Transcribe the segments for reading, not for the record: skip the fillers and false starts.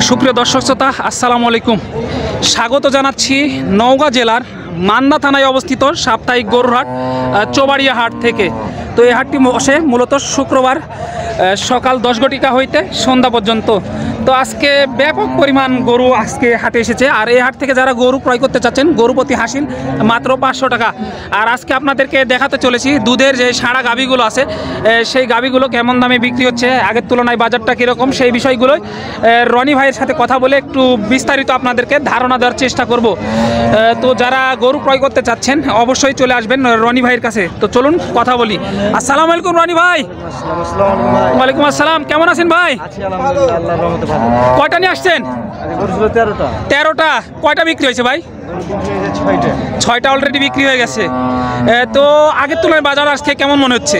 সুপ্রিয় দর্শক শ্রোতা, আসসালামু আলাইকুম। স্বাগত জানাচ্ছি নওগাঁ জেলার মান্দা থানায় অবস্থিত সাপ্তাহিক গরুর হাট চৌবাড়িয়া হাট থেকে। তো এই হাটটি বসে মূলত শুক্রবার সকাল 10 ঘটিকা হইতে সন্ধ্যা পর্যন্ত। তো আজকে ব্যাপক পরিমাণ গরু আজকে হাটে এসেছে। আর এই হাট থেকে যারা গরু ক্রয় করতে চাচ্ছেন, গরু প্রতি হাসিল মাত্র 500 টাকা। আর আজকে আপনাদেরকে দেখাতে চলেছি দুধের যে সারা গাভীগুলো আছে, সেই গাভীগুলো কেমন দামে বিক্রি হচ্ছে, আগের তুলনায় বাজারটা কীরকম, সেই বিষয়গুলোই রনি ভাইয়ের সাথে কথা বলে একটু বিস্তারিত আপনাদেরকে ধারণা দেওয়ার চেষ্টা করব। তো যারা গরু ক্রয় করতে চাচ্ছেন অবশ্যই চলে আসবেন রনি ভাইয়ের কাছে। তো চলুন কথা বলি। আসসালামু আলাইকুম রনি ভাই। ওয়ালাইকুম আসসালাম, কেমন আছেন ভাই? কয়টা নিয়ে আসছেন? 13টা। কয়টা বিক্রি হয়েছে ভাই? 6টা অলরেডি বিক্রি হয়ে গেছে। তো আগের তুলনায় বাজার আজকে কেমন মনে হচ্ছে?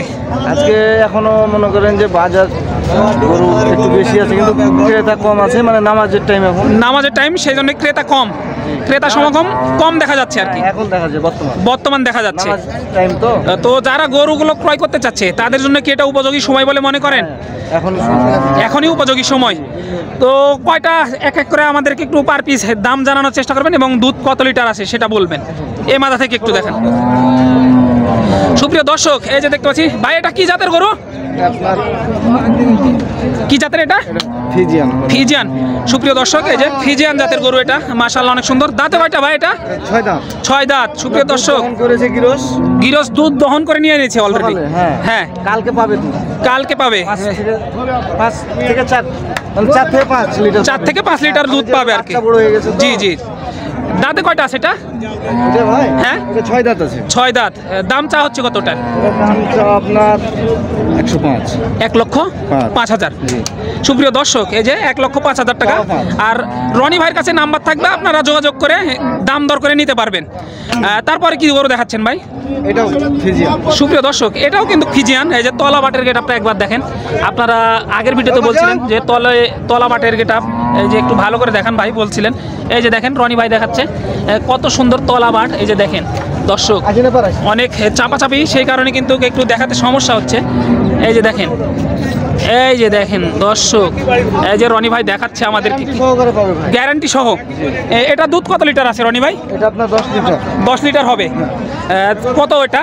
আজকে এখনো মনে করেন যে বাজার গরু একটু বেশি আছে, কিন্তু ক্রেতা কম আছে। মানে নামাজের টাইম, এখন নামাজের টাইম, সেই জন্য ক্রেতা কম, ক্রেতা সমাগম কম দেখা যাচ্ছে আর কি। এখন দেখা যায় বর্তমান দেখা যাচ্ছে টাইম। তো যারা গরুগুলো ক্রয় করতে চাচ্ছে তাদের জন্য কি এটা উপযোগী সময় বলে মনে করেন? এখনই উপযোগী সময়। তো কয়টা এক এক করে আমাদেরকে একটু পার পিস দাম জানানোর চেষ্টা করবেন এবং দুধ কত লিটার আছে সেটা বলবেন। এই মাথা থেকে একটু দেখেন। সুপ্রিয় দর্শক, এই যে দেখতে পাচ্ছি ভাই, এটা কি জাতের গরু? কি জাতের এটা? ফিজিয়ান। সুপ্রিয় দর্শক, এই যে ফিজিয়ান জাতের গরু, এটা মাশাআল্লাহ অনেক সুন্দর। দাঁতে কয়টা ভাই এটা? 6 দাঁত। সুপ্রিয় দর্শক, গিরস দুধ দহন করে নিয়ে নিয়েছে অলরেডি। হ্যাঁ, কালকে পাবে। 4 থেকে 5 লিটার দুধ পাবে আর কি। জি জি। দাঁতে কয়টা আছে এটা? হ্যাঁ, 6 দাঁত আছে। 6 দাঁত। দাম চা হচ্ছে কতটা? আপনার 1,05,000। সুপ্রিয় দর্শক, এই যে 1,05,000 টাকা। আর রনি ভাইয়ের কাছে নাম্বার থাকবে, আপনারা যোগাযোগ করে দাম দর করে নিতে পারবেন। তারপরে কি গরু দেখাচ্ছেন ভাই? এটাও ফিজিয়ান। সুপ্রিয় দর্শক, এটাও কিন্তু ফিজিয়ান। এই যে তলা বাটের গেট আপটা একবার দেখেন। আপনারা আগের ভিডিওতে বলছিলেন যে তলা বাটের গেট আপ, এই যে একটু ভালো করে দেখান ভাই বলছিলেন। এই যে দেখেন, রনি ভাই দেখাচ্ছে কত সুন্দর তলা বাট। এই যে দেখেন দর্শক, অনেক চাপাচাপি, সেই কারণে কিন্তু একটু দেখাতে সমস্যা হচ্ছে। এই যে দেখেন, এই যে দেখেন দর্শক, এই যে রনি ভাই দেখাচ্ছে আমাদেরকে গ্যারান্টি সহ। এটা দুধ কত লিটার আছে রনি ভাই? এটা আপনার 10 লিটার। 10 লিটার হবে। কত এটা?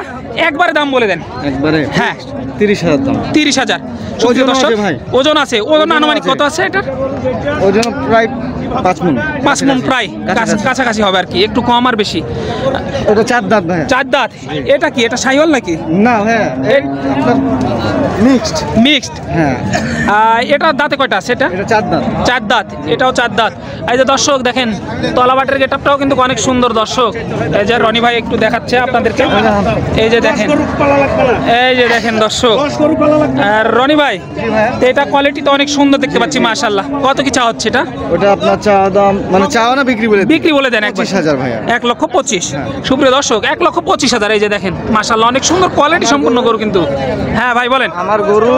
একবারে দাম বলে দেন। একবারে? হ্যাঁ, 30,000 দাম। 30,000। ওজন আছে ভাই? ওজন আছে। ওজন আনুমানিক কত আছে এটার? ওজন প্রায় 5 মণ। 5 মণ প্রায় কাছাকাছি হবে আর কি, একটু কম আর বেশি। এটা 4 দাঁত ভাই। 4 দাঁত। এটা কি, এটা শাহিওয়াল নাকি? না, হ্যাঁ আপনার মিক্সড। হ্যাঁ। এটা দাঁতে কয়টা আছে? এটা 4 দাঁত। 4 দাঁত। এটাও 4 দাঁত। এই যে দর্শক দেখেন, তলাবাটের গেটআপটাও কিন্তু অনেক সুন্দর দর্শক। এই যে রনি ভাই একটু দেখাচ্ছে আপনাদেরকে। এই যে দেখেন, এই যে দেখেন দর্শক। আর রনি ভাই, এটা কোয়ালিটি তো অনেক সুন্দর দেখতে পাচ্ছি মাশাআল্লাহ। কত কি চা হচ্ছে এটা? ওটা আপনার চা দাম, মানে চা না বিক্রি বলে দেন? 25,000 ভাই। 1,25,000। সুপ্রিয় দর্শক, 1,25,000। এই যে দেখেন মাশাআল্লাহ, অনেক সুন্দর কোয়ালিটি সম্পূর্ণ গরু কিন্তু। হ্যাঁ ভাই বলেন। আমার গরু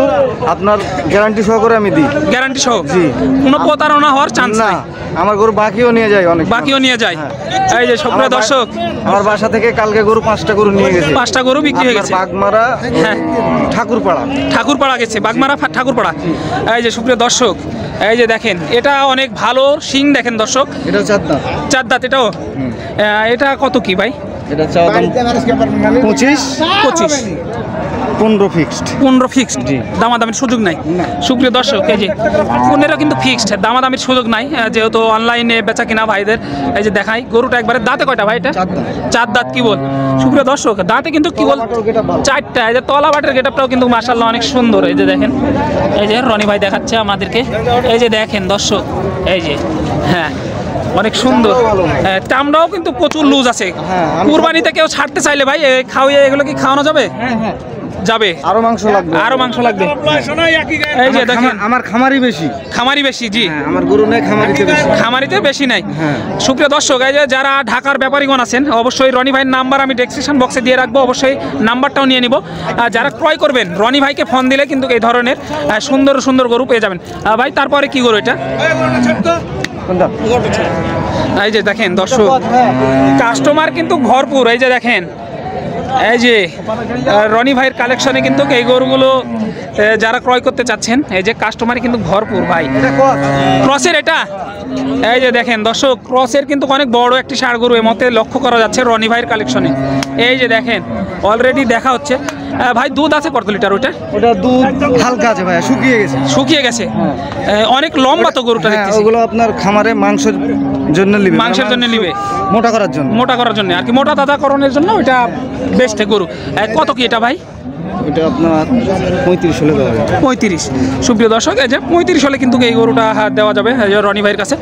আপনার গ্যারান্টি সহ করে আমি দিই। গ্যারান্টি সহ? জি। কোনো প্রতারণা হওয়ার চান্স না। নাই? আমার গরু বাকিও নিয়ে যায়, অনেক বাকিও নিয়ে যায়। এই যে সুপ্রিয় দর্শক, আমার বাসা থেকে কালকে গরু 5টা গরু নিয়ে গেছে। 5টা গরু বিক্রি হয়ে গেছে। বাগমারা, হ্যাঁ, ঠাকুরপাড়া গেছে। বাগমারা ঠাকুরপাড়া। এই যে সুপ্রিয় দর্শক, এই যে দেখেন, এটা অনেক ভালো শিং দেখেন দর্শক। এটা 4 দাঁত। 4 দাঁত। এটাও এটা কত কি ভাই? এটা চাওয়া দাম 25 15 ফিক্সড। 15 ফিক্সড। দামাদামির সুযোগ নাই। সুপ্রিয় দর্শক, এই যে 15 কিন্তু ফিক্সড, দামাদামির সুযোগ নাই, যেহেতু অনলাইনে বেচা কিনা ভাইদের। এই যে দেখাই গরুটা একবারে। দাঁতে কয়টা ভাই এটা? 4 দাঁত। কি বল সুপ্রিয় দর্শক, দাঁতে কিন্তু কি বল 4টা। এই যে তলা বাটের গেটআপটাও কিন্তু মাশাআল্লাহ অনেক সুন্দর। এই যে দেখেন, এই যে রনি ভাই দেখাচ্ছে আমাদেরকে। এই যে দেখেন দর্শক, এই যে হ্যাঁ অনেক সুন্দর। চামড়াও কিন্তু প্রচুর লুজ আছে। কুরবানিতে কেউ ছাড়তে চাইলে ভাই খাওয়িয়ে এগুলো কি খাওয়ানো যাবে? যাবে। আরো মাংস লাগবে। এই যে দেখেন, আমার খামারি বেশি। জি, আমার গরু নেই খামারিতে বেশি নাই। সুপ্রিয় দর্শক, এই যে যারা ঢাকার ব্যাপারীগণ আছেন, অবশ্যই রনি ভাইয়ের নাম্বার আমি ডেসক্রিপশন বক্সে দিয়ে রাখবো, অবশ্যই নাম্বারটাও নিয়ে নিব। যারা ক্রয় করবেন রনি ভাইকে ফোন দিলে কিন্তু এই ধরনের সুন্দর সুন্দর গরু পেয়ে যাবেন। ভাই তারপরে কি গরু এটা? এই যে দেখেন দর্শক, কাস্টমার কিন্তু ভরপুর। এই যে দেখেন, এই যে রনি ভাইয়ের কালেকশনে কিন্তু এই গরুগুলো যারা ক্রয় করতে চাচ্ছেন, এই যে কাস্টমার কিন্তু ভরপুর ভাই। ক্রসের এটা, এই যে দেখেন দর্শক, ক্রসের কিন্তু অনেক বড় একটি ষাঁড় গরু এর মধ্যে লক্ষ্য করা যাচ্ছে রনি ভাইয়ের কালেকশনে। এই যে দেখেন অলরেডি দেখা হচ্ছে। ভাই দুধ আছে কত লিটার ওটা? ওটা দুধ হালকা আছে ভাইয়া, শুকিয়ে গেছে। শুকিয়ে গেছে, অনেক লম্বা তো গরুটা দেখতেছি। ওগুলো আপনার খামারে মাংসের জন্য নিবে, মাংসের জন্য নিবে, মোটা করার জন্য। মোটা করার জন্য আর কি, মোটা দাদাকরণের জন্য ওইটা বেস্ট গরু। কত কি এটা ভাই? এটা আপনার 35 হলে দেওয়া যাবে। 35। সুপ্রিয় দর্শক, এই যে 35 হলে কিন্তু এই গরুটা দেওয়া যাবে রনি ভাইয়ের কাছে।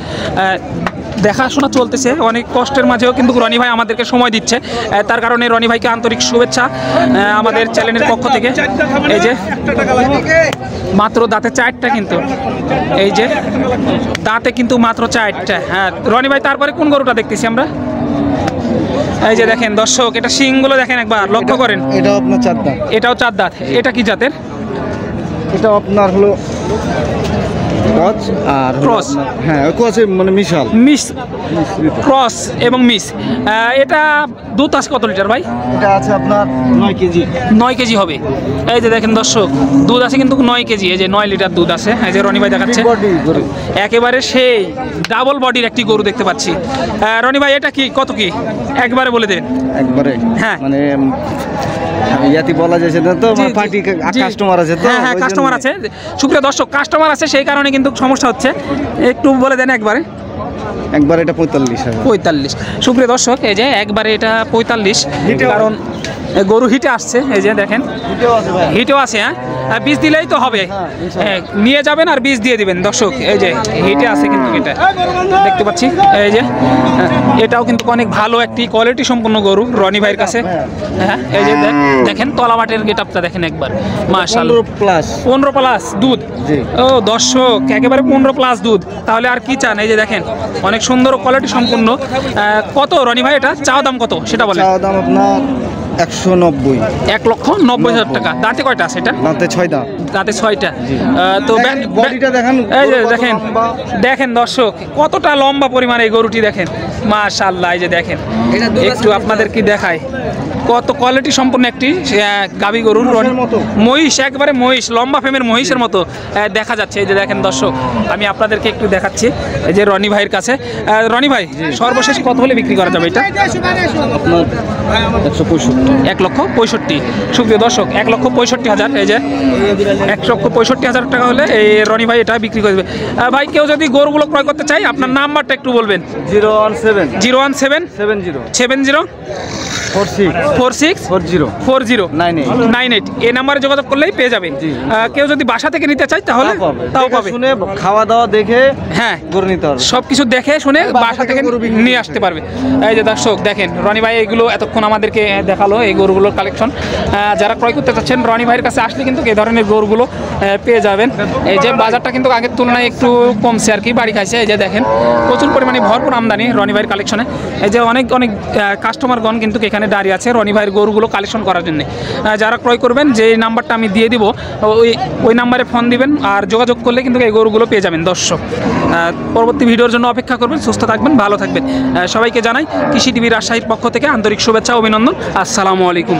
দেখাশোনা চলতেছে অনেক কষ্টের মাঝেও কিন্তু রনি ভাই আমাদেরকে সময় দিচ্ছে, তার কারণে রনি ভাইকে আন্তরিক শুভেচ্ছা আমাদের চ্যানেলের পক্ষ থেকে। এই যে মাত্র দাঁতে 4টা, কিন্তু এই যে দাঁতে কিন্তু মাত্র 4টা। হ্যাঁ রনি ভাই, তারপরে কোন গরুটা দেখতেছি আমরা? এই যে দেখেন দর্শক, এটা শিংগুলো দেখেন একবার লক্ষ্য করেন। এটাও আপনার 4 দাঁত। এটাও 4 দাঁত। এটা কি জাতের? এটা আপনার হলো ক্রস আর ক্রস। হ্যাঁ ক্রস মানে মিশাল মিস, ক্রস এবং মিস। এটা দুধ আছে কত লিটার ভাই? এটা আছে আপনার 9 কেজি। 9 কেজি হবে। এই যে দেখেন দর্শক, দুধ আছে কিন্তু 9 কেজি। এই যে 9 লিটার দুধ আছে। এই যে রনি ভাই দেখাচ্ছে, একেবারে সেই ডাবল বডির একটি গরু দেখতে পাচ্ছি। রনি ভাই এটা কি, কত কি একবারে বলে দেন? একবারে হ্যাঁ, মানে ইয়াতি বলা যাচ্ছে না তো, পার্টি কাস্টমার আছে তো। হ্যাঁ কাস্টমার আছে। সুপ্রিয় দর্শক, কাস্টমার আছে সেই কারণে কিন্তু সমস্যা হচ্ছে, একটু বলে দেন একবারে। একবার এটা 45। সুপ্রিয় দর্শক, এই যে একবারে এটা 45, কারণ গরু হিটে আসছে। এই যে দেখেন হিটেও আছে। হ্যাঁ বীজ দিলেই তো হবে, নিয়ে যাবেন আর বীজ দিয়ে দিবেন দর্শক। এই যে হিটে আছে কিন্তু এটা দেখতে পাচ্ছি। এই যে এটাও কিন্তু অনেক ভালো একটি কোয়ালিটি সম্পন্ন গরু রনি ভাইয়ের কাছে। হ্যাঁ এই যে দেখেন তলাবাটের গেটআপটা দেখেন একবার, মাশাআল্লাহ। 15+ দুধ। ও দর্শক, একেবারে 15+ দুধ, তাহলে আর কি চান? এই যে দেখেন অনেক সুন্দর কোয়ালিটি সম্পন্ন। কত রনি ভাই এটা চাওয়া দাম কত সেটা বলেন? চাওয়া দাম আপনার 190। 1,90,000 টাকা। দাঁতে কয়টা আছে এটা? দাঁতে 6 দাঁত। দাঁতে 6টা। তো বডিটা দেখেন, এই যে দেখেন, দেখেন দর্শক কতটা লম্বা পরিমাণ এই গরুটি দেখেন, মাশাআল্লাহ। এই যে দেখেন, একটু আপনাদের কি দেখায়, কত কোয়ালিটি সম্পন্ন একটি গাভী গরু, মহিষ, একবারে মহিষ, লম্বা ফেমের মহিষের মতো দেখা যাচ্ছে। এই যে দেখেন দর্শক, আমি আপনাদেরকে একটু দেখাচ্ছি। এই যে রনি ভাইয়ের কাছে। রনি ভাই, সর্বশেষ কত হলে বিক্রি করা যাবে এটা? আপনার 165। 1,65,000। সুপ্রিয় দর্শক, 1,65,000। এই যে 1,65,000 টাকা হলে এই রনি ভাই এটা বিক্রি করবে। ভাই কেউ যদি গরুগুলো ক্রয় করতে চাই, আপনার নাম্বারটা একটু বলবেন। 017 70 46 40 98। এই নাম্বারে যোগাযোগ করলেই পেয়ে যাবেন। কেউ যদি বাসা থেকে নিতে চায় তাহলে তাও পাবে। শুনে খাওয়া দাওয়া দেখে হ্যাঁ গরু নিতে হবে, সব কিছু দেখে শুনে বাসা থেকে নিয়ে আসতে পারবে। এই যে দর্শক দেখেন, রনি ভাই এগুলো এতক্ষণ আমাদেরকে দেখালো এই গরুগুলোর কালেকশন। যারা ক্রয় করতে চাচ্ছেন রনি ভাইয়ের কাছে আসলে কিন্তু এই ধরনের গরুগুলো পেয়ে যাবেন। এই যে বাজারটা কিন্তু আগের তুলনায় একটু কমছে আর কি, বাড়ি খাইছে। এই যে দেখেন প্রচুর পরিমাণে ভরপুর আমদানি রনি ভাইয়ের কালেকশনে। এই যে অনেক কাস্টমারগণ কিন্তু এখানে দাঁড়িয়ে আছে রনি ভাইয়ের গরুগুলো কালেকশন করার জন্য। যারা ক্রয় করবেন, যে নাম্বারটা আমি দিয়ে দিব ওই নাম্বারে ফোন দিবেন, আর যোগাযোগ করলে কিন্তু এই গরুগুলো পেয়ে যাবেন দর্শক। পরবর্তী ভিডিওর জন্য অপেক্ষা করবেন। সুস্থ থাকবেন, ভালো থাকবেন। সবাইকে জানাই কৃষি টিভি রাজশাহীর পক্ষ থেকে আন্তরিক শুভেচ্ছা, অভিনন্দন। আসসালামু আলাইকুম।